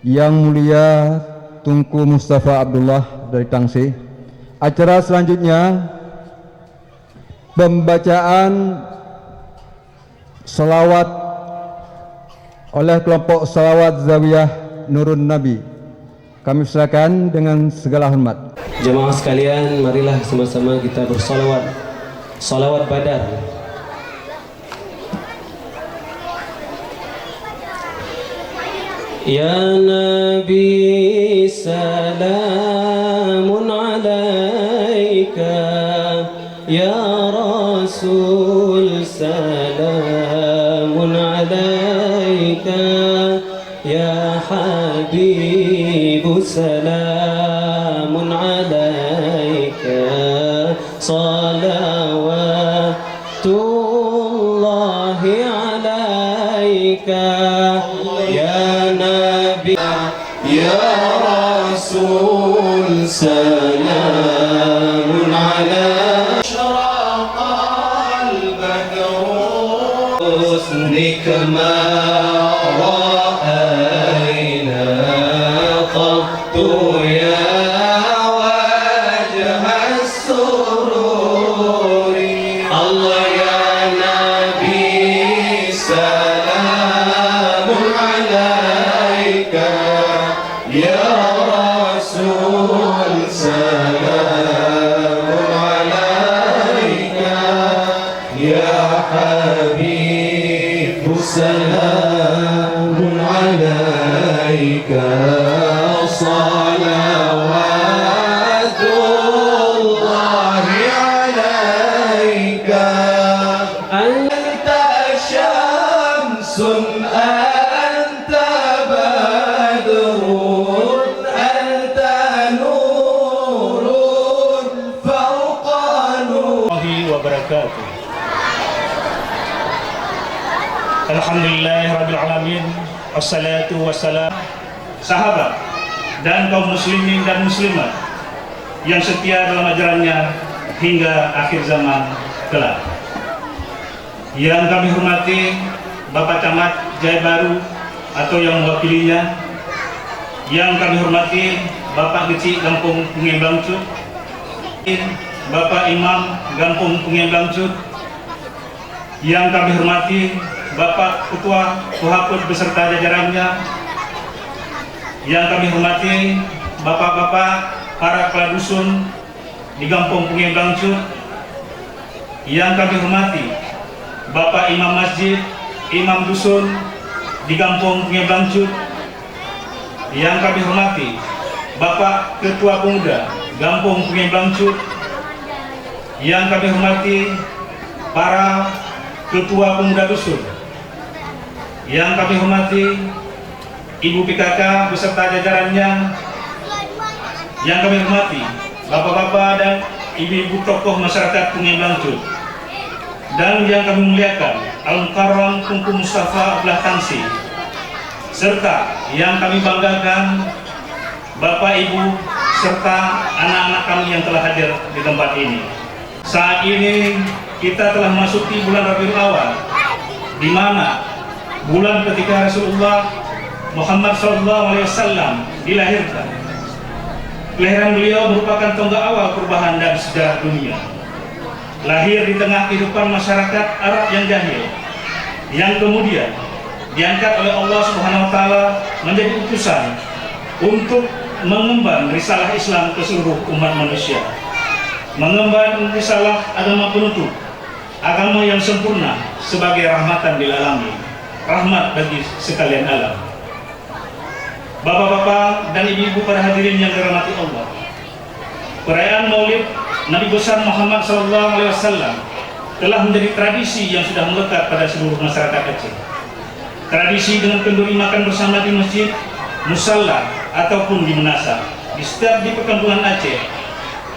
Yang Mulia Tunku Mustafa Abdullah dari Tangsi. Acara selanjutnya pembacaan salawat oleh kelompok salawat Zawiyah Nurun Nabi. Kami silakan dengan segala hormat. Jemaah sekalian, marilah sama-sama kita bersalawat. Salawat Badar. Ya Nabi salamun alaika, Ya Rasul salamun alaika, Ya Habibu salamun alaika, salawatullahi alaika, Ya Nabi, Ya Rasul salamun alaika. Ashraqal badru husnika ma ra'ayna qattu ya wajha as-sururi. Allah ya Nabi salamun alaika, Ya Rasul salamun alaika, Ya Habib salamun alaika, salawatullahi alaika. Anta syamsun anta badrun anta nurun fawqa nurihi wa barakatuh. Alhamdulillahirabbil alamin. Wassalatu wassalam. Sahabat dan kaum muslimin dan muslimat yang setia dalam ajarannya hingga akhir zaman kelak. Yang kami hormati Bapak Camat Jaya Baru atau yang mewakilinya, yang kami hormati Bapak Kecil Gampung Pengemblangcut, Bapak Imam Gampung Pengemblangcut, yang kami hormati Bapak Ketua Kohaput beserta jajarannya, yang kami hormati bapak-bapak para kepala dusun di Kampung Pungi Blangcut, yang kami hormati Bapak Imam Masjid, Imam Dusun di Kampung Pungi Blangcut, yang kami hormati Bapak Ketua Pemuda Kampung Pungi Blangcut, yang kami hormati para Ketua Pemuda Dusun, yang kami hormati Ibu PKK beserta jajarannya, yang kami hormati bapak-bapak dan ibu-ibu tokoh masyarakat Pungi Blangcut, dan yang kami muliakan Al-Mukarram Tunku Mustafa Abdullah Tansi, serta yang kami banggakan Bapak Ibu serta anak-anak kami yang telah hadir di tempat ini. Saat ini kita telah memasuki bulan Rabiul Awal, di mana bulan ketika Rasulullah Muhammad SAW dilahirkan. Kelahiran beliau merupakan tonggak awal perubahan dari sejarah dunia. Lahir di tengah kehidupan masyarakat Arab yang jahil, yang kemudian diangkat oleh Allah Subhanahu wa Ta'ala menjadi utusan untuk mengemban risalah Islam ke seluruh umat manusia, mengemban risalah agama penutup, agama yang sempurna sebagai rahmatan lil alamin, rahmat bagi sekalian alam. Bapak-bapak dan ibu-ibu para hadirin yang dirahmati Allah, perayaan Maulid Nabi besar Muhammad SAW telah menjadi tradisi yang sudah melekat pada seluruh masyarakat Aceh. Tradisi dengan kenduri makan bersama di masjid, musalla ataupun di menasa di setiap di perkampungan Aceh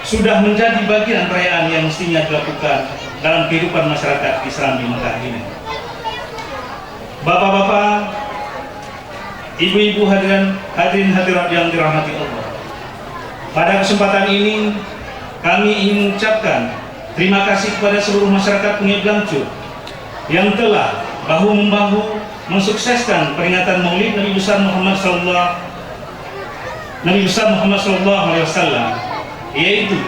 sudah menjadi bagian perayaan yang mestinya dilakukan dalam kehidupan masyarakat Islam di Mekah ini. Bapak-bapak, ibu-ibu hadirin hadirat yang dirahmati Allah, pada kesempatan ini kami ingin mengucapkan terima kasih kepada seluruh masyarakat Pungi Blangcut yang telah bahu-membahu mensukseskan peringatan Maulid Nabi besar Muhammad SAW, yaitu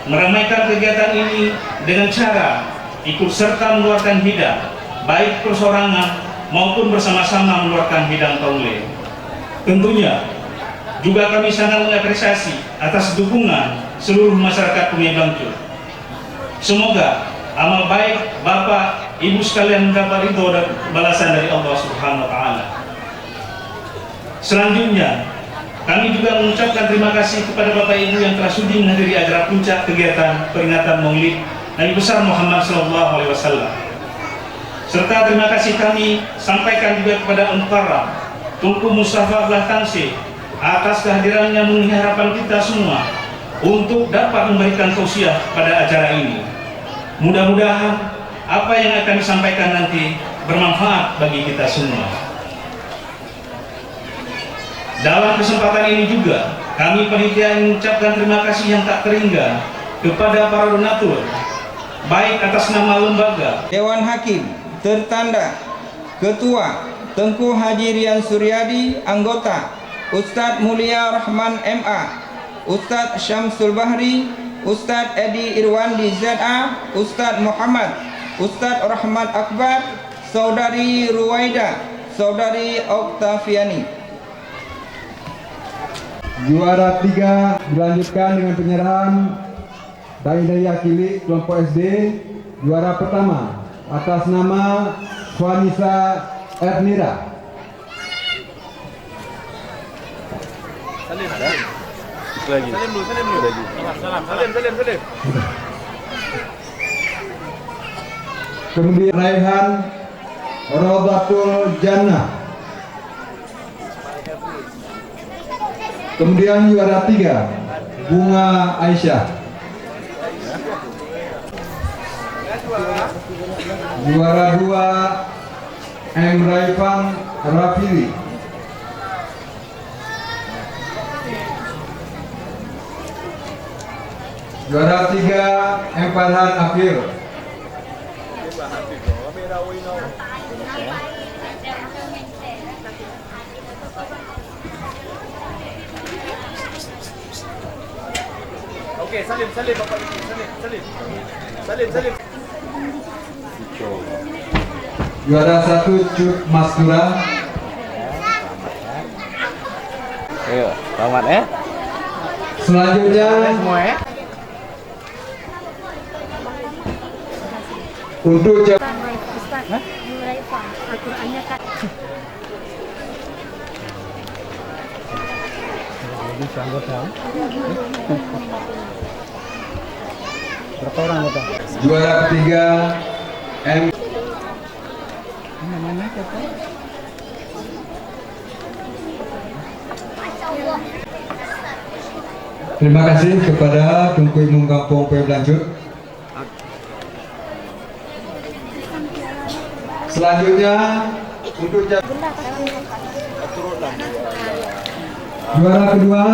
meramaikan kegiatan ini dengan cara ikut serta mengeluarkan hidang, baik persorangan maupun bersama-sama mengeluarkan hidang taulil. Tentunya juga kami sangat mengapresiasi atas dukungan seluruh masyarakat Pungi Blangcut. Semoga amal baik Bapak Ibu sekalian mendapat ridho dan balasan dari Allah Subhanahu wa Ta'ala. Selanjutnya, kami juga mengucapkan terima kasih kepada Bapak Ibu yang telah sudi menghadiri acara puncak kegiatan peringatan Maulid Nabi besar Muhammad SAW. Serta terima kasih kami sampaikan juga kepada Al-Mukarram Tunku Mustafa Abdullah Tansi atas kehadirannya memenuhi harapan kita semua untuk dapat memberikan tausiah pada acara ini. Mudah-mudahan apa yang akan disampaikan nanti bermanfaat bagi kita semua. Dalam kesempatan ini juga kami panitia mengucapkan terima kasih yang tak terhingga kepada para donatur, baik atas nama lembaga Dewan Hakim tertanda Ketua Tengku Haji Rian Suryadi, anggota Ustadz Mulia Rahman MA, Ustadz Syamsul Bahri, Ustadz Edi Irwandi ZA, Ustadz Muhammad, Ustadz Rahmat Akbar, Saudari Ruwaida, Saudari Oktaviani. Juara 3 dilanjutkan dengan penyerahan dari Akili kelompok SD. Juara pertama atas nama Vanessa Ernira. Salim. Kemudian Raihan Rodatul Jannah. Kemudian juara 3 Bunga Aisyah. Juara 2 M. Raifan Rafili. Juara 3 M. Farhan Afir. Oke, salim Bapak. Salim. Juara 1 Cut Mastura. Ayo, selamat ya. Selanjutnya Semua ya. untuk Ustaz, mulai faham Al-Qurannya kan. juara ketiga M. Terima kasih kepada Tungku Imung Kampung Pelanjut. Selanjutnya untuk juara kedua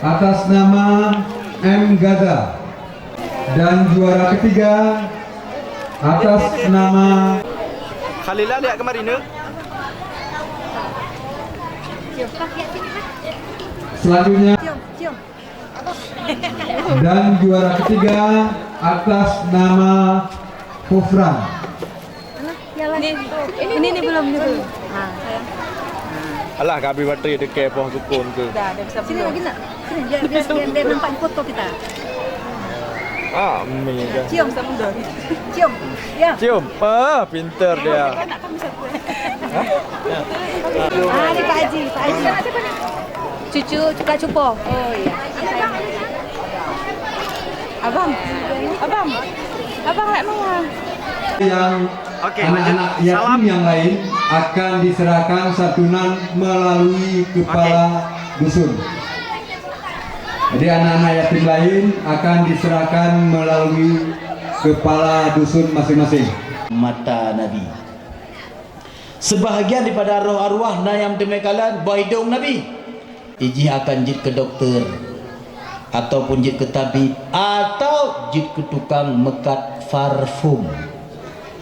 atas nama M. Gaza dan juara ketiga atas nama Khalila lihat kemarin ni. selanjutnya Cium. dan juara ketiga atas nama Kufran. Ini belum. Alah kabi bateri dekat pohon sukun ke. Sini lagi nak. Sini dia nampak foto kita. Ah, mi dah. Cium sama dah. Cium. Ya. Cium. Pintar dia. Ni Pak Haji. Cucu Kak Cupo. Oh iya. Abang nak mana? Yang Okey, anak-anak lanjut. yatim Salam. yang lain akan diserahkan santunan melalui kepala dusun. Jadi anak-anak yatim lain akan diserahkan melalui kepala dusun masing-masing. Mata Nabi. Sebahagian daripada arwah-arwah na yang temekalan buah hidung Nabi. Iji akan jid ke doktor ataupun jid ke tabib atau jid ke tukang mekat parfum,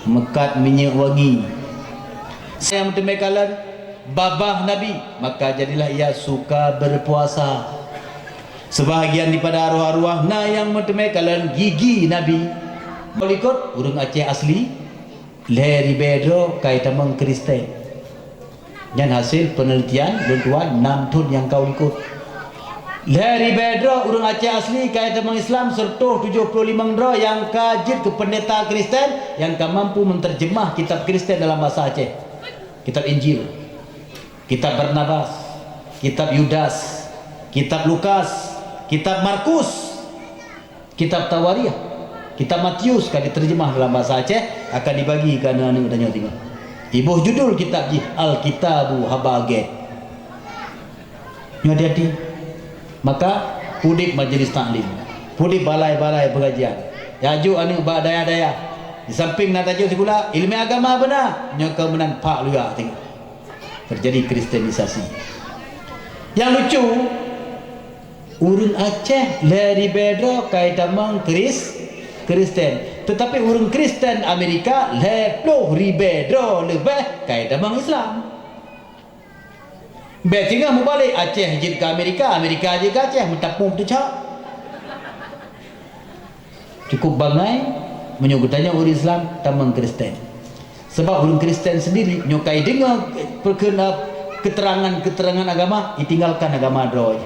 mekat minyak wangi. Yang temekalan babah Nabi, maka jadilah ia suka berpuasa. Sebahagian daripada arwah-arwah na yang mentemekalan gigi Nabi. Ikut urang Aceh asli Leri Bedro kaitamang Kristen. Dan hasil penelitian tuan 6 tahun yang kau ikut. Leri Bedro urang Aceh asli kaitamang Islam serta 75 dra yang kajit ke pendeta Kristen yang mampu menterjemah kitab Kristen dalam bahasa Aceh. Kitab Injil, kitab Barnabas, kitab Yudas, kitab Lukas, kitab Markus, kitab Tawariah, kitab Matius kan diterjemah dalam bahasa Aceh akan dibagi ke anak-anak dan tengok. Ibuh judul kitab Al-Kitabu Habaget. Ni hati-hati. Maka pudik majlis taklim, pudik balai-balai pengajian. Yaju anu ba daya-daya. Di samping nak tajuk sekolah ilmu agama benar, nya kemenan pak luar tengok. Terjadi kristenisasi. Yang lucu, urun Aceh Leri Bedro kaitamang Kristen. Tetapi urang Kristen Amerika leploh ribedro lebih kaitamang Islam. Betingah mu balik Aceh jid ke Amerika, Amerika jid ke Aceh mentapung tercak. Cukup bangai menyebutnya urang Islam tamang Kristen. Sebab urang Kristen sendiri nyokai dengar perkena keterangan-keterangan agama ditinggalkan agama droy.